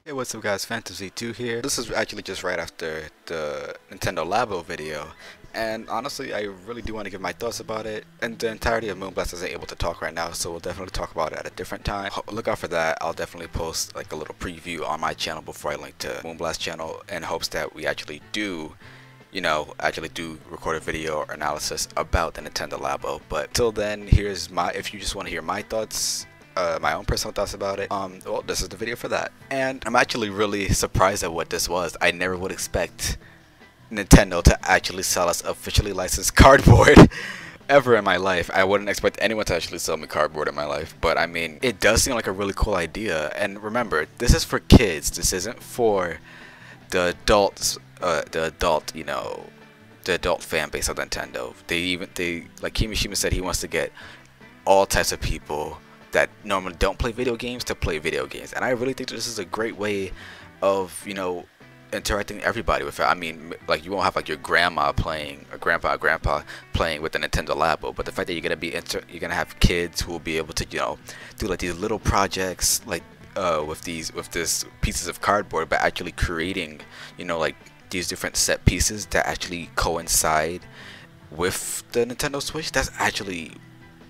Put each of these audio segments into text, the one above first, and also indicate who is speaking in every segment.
Speaker 1: Hey, what's up guys, Fantasy 2 here. This is actually just right after the Nintendo Labo video, and honestly I really do want to give my thoughts about it, and the entirety of MoonBlast isn't able to talk right now, so we'll definitely talk about it at a different time. Look out for that. I'll definitely post like a little preview on my channel before I link to MoonBlast channel in hopes that we actually do record a video or analysis about the Nintendo Labo. But till then, if you just want to hear my thoughts, my own personal thoughts about it, well, this is the video for that. And I'm actually really surprised at what this was. I never would expect Nintendo to actually sell us officially licensed cardboard ever in my life. I wouldn't expect anyone to actually sell me cardboard in my life, but I mean, it does seem like a really cool idea. And remember, this is for kids. This isn't for the adults, the adult fan base of Nintendo. Like Kimishima said, he wants to get all types of people that normally don't play video games to play video games, and I really think that this is a great way of interacting everybody with it. I mean, like, you won't have like your grandma playing or grandpa playing with the Nintendo Labo, but the fact that you're gonna have kids who will be able to do like these little projects like with this pieces of cardboard, but actually creating like these different set pieces that actually coincide with the Nintendo Switch. That's actually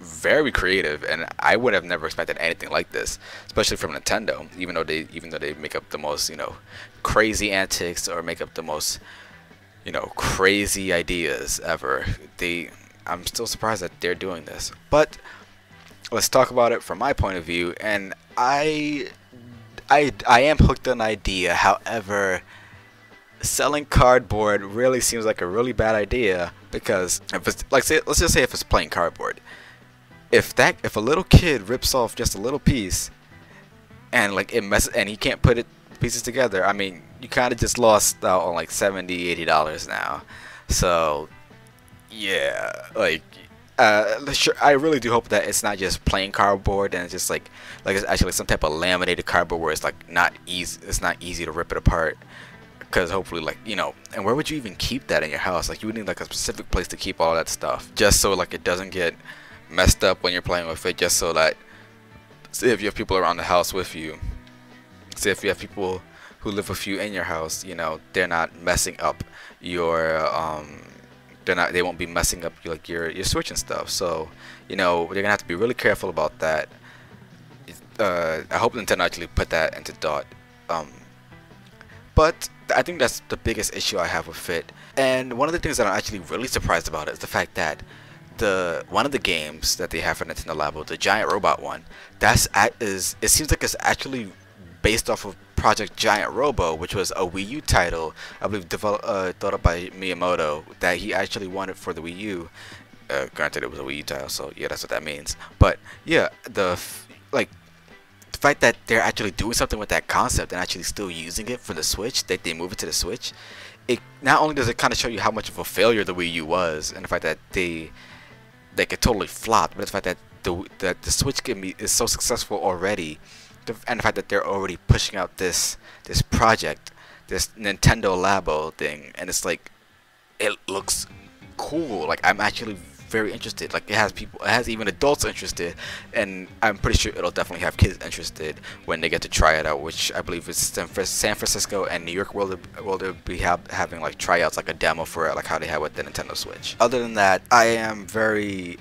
Speaker 1: very creative, and I would have never expected anything like this, especially from Nintendo. Even though they make up the most crazy antics or make up the most crazy ideas ever, I'm still surprised that they're doing this. But let's talk about it from my point of view, and I am hooked on the idea. However, selling cardboard really seems like a really bad idea, because if it's let's just say if it's plain cardboard, if a little kid rips off just a little piece and like and he can't put pieces together, I mean, you kind of just lost out on like $70-80 now. So yeah, like sure, I really do hope that it's not just plain cardboard and it's just like it's actually some type of laminated cardboard where it's like it's not easy to rip it apart. Because hopefully, and where would you even keep that in your house? Like, you would need like a specific place to keep all that stuff, just so like it doesn't get messed up when you're playing with it. Just so that, say if you have people around the house with you, say if you have people who live with you in your house, they're not messing up your they won't be messing up your Switch and stuff. So they're gonna have to be really careful about that. I hope Nintendo actually put that into thought. But I think that's the biggest issue I have with it. And one of the things that I'm actually really surprised about is the fact that one of the games that they have for Nintendo Labo, the giant robot one, it seems like it's actually based off of Project Giant Robo, which was a Wii U title, I believe thought up by Miyamoto, that he actually wanted for the Wii U. Granted, it was a Wii U title, so yeah, that's what that means. But yeah, the fact that they're actually doing something with that concept and actually still using it for the Switch, that they move it to the Switch, it not only does it kind of show you how much of a failure the Wii U was, and the fact that they could totally flop, but the fact that the Switch is so successful already, and the fact that they're already pushing out this project, this Nintendo Labo thing, and it's like, it looks cool. Like, I'm actually very interested. Like, it has even adults interested, and I'm pretty sure it'll definitely have kids interested when they get to try it out, which I believe is San Francisco and New York will they be having like tryouts, like a demo for it, like how they had with the Nintendo Switch. Other than that, I am very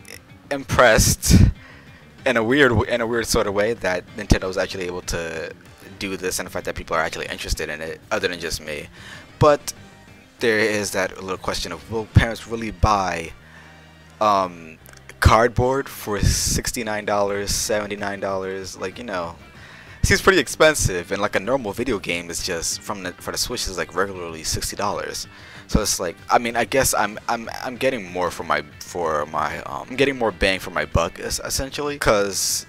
Speaker 1: impressed in a weird sort of way that Nintendo is actually able to do this, and the fact that people are actually interested in it other than just me. But there is that little question of, will parents really buy cardboard for $69, $79? Like, seems pretty expensive, and like a normal video game is just for the Switch is like regularly $60. So it's like, I mean, I guess I'm getting more I'm getting more bang for my buck, essentially. Because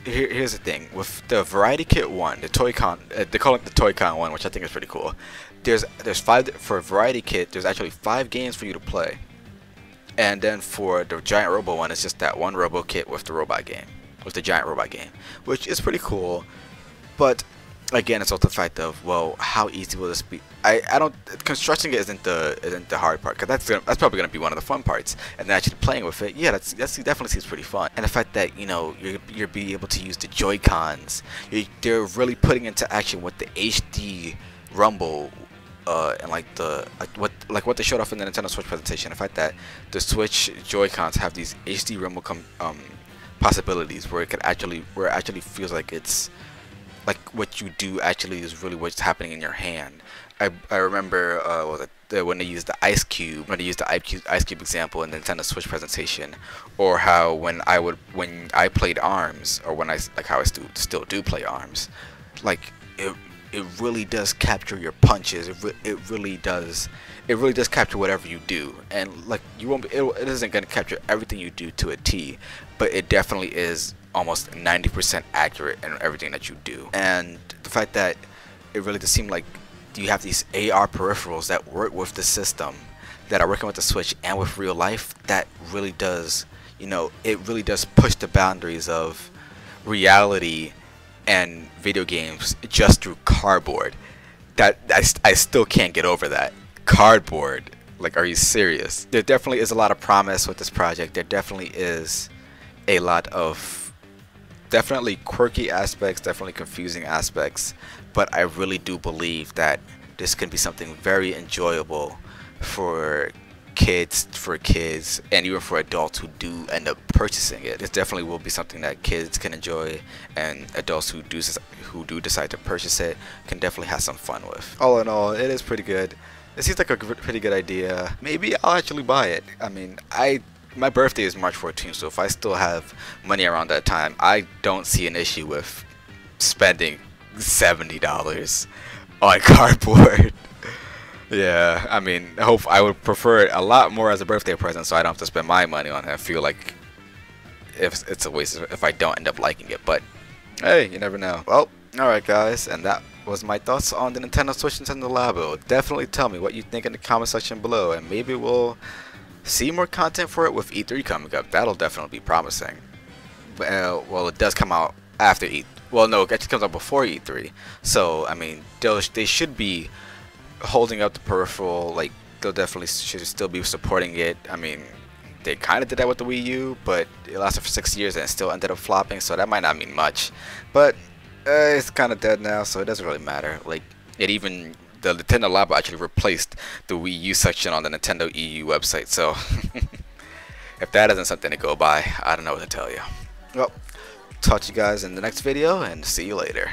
Speaker 1: here's the thing with the Variety Kit one, the Toy-Con, they call it the Toy-Con one, which I think is pretty cool. There's 5 for Variety Kit. There's actually 5 games for you to play. And then for the Giant Robo one, it's just that one Robo kit with the robot game, with the giant robot game, which is pretty cool. But again, it's also the fact of, well, how easy will this be? I don't, constructing it isn't the hard part, because that's probably gonna be one of the fun parts. And then actually playing with it, yeah, that's definitely seems pretty fun. And the fact that, you know, you're being able to use the Joy-Cons, they're really putting into action what the HD Rumble and what they showed off in the Nintendo Switch presentation. The fact that the Switch Joy-Cons have these HD Rumble possibilities where it actually feels like it's like what you do actually is really what's happening in your hand. I remember when they used the Ice Cube example in the Nintendo Switch presentation, or how when I played ARMS, or how I still do play ARMS, like it really does capture your punches. It really does capture whatever you do, and like it isn't gonna capture everything you do to a T, but it definitely is almost 90% accurate in everything that you do. And the fact that it really does seem like you have these AR peripherals that work with the system, that are working with the Switch and with real life, that really does, you know, it really does push the boundaries of reality and video games just through cardboard. That I still can't get over that. Cardboard, like, are you serious? There definitely is a lot of promise with this project. There definitely is a lot of definitely quirky aspects, definitely confusing aspects, but I really do believe that this can be something very enjoyable for kids, and even for adults who do end up purchasing it. This definitely will be something that kids can enjoy, and adults who do decide to purchase it can definitely have some fun with. All in all, it is pretty good. It seems like a pretty good idea. Maybe I'll actually buy it. I mean, my birthday is March 14th, so if I still have money around that time, I don't see an issue with spending $70 on cardboard. Yeah, I mean, I would prefer it a lot more as a birthday present, so I don't have to spend my money on it. I feel like if it's a waste if I don't end up liking it, but hey, you never know. Well, alright guys, and that was my thoughts on the Nintendo Switch Nintendo Labo. Definitely tell me what you think in the comment section below, and maybe we'll see more content for it with E3 coming up. That'll definitely be promising. Well, it does come out after E3. Well, no, it actually comes out before E3. So, I mean, they should be holding up the peripheral. Like, they'll definitely should still be supporting it. I mean, they kind of did that with the Wii U, but it lasted for 6 years and it still ended up flopping. So that might not mean much. But it's kind of dead now, so it doesn't really matter. Like, the Nintendo Labo actually replaced the Wii U section on the Nintendo EU website, so if that isn't something to go by, I don't know what to tell you. Well, talk to you guys in the next video, and see you later.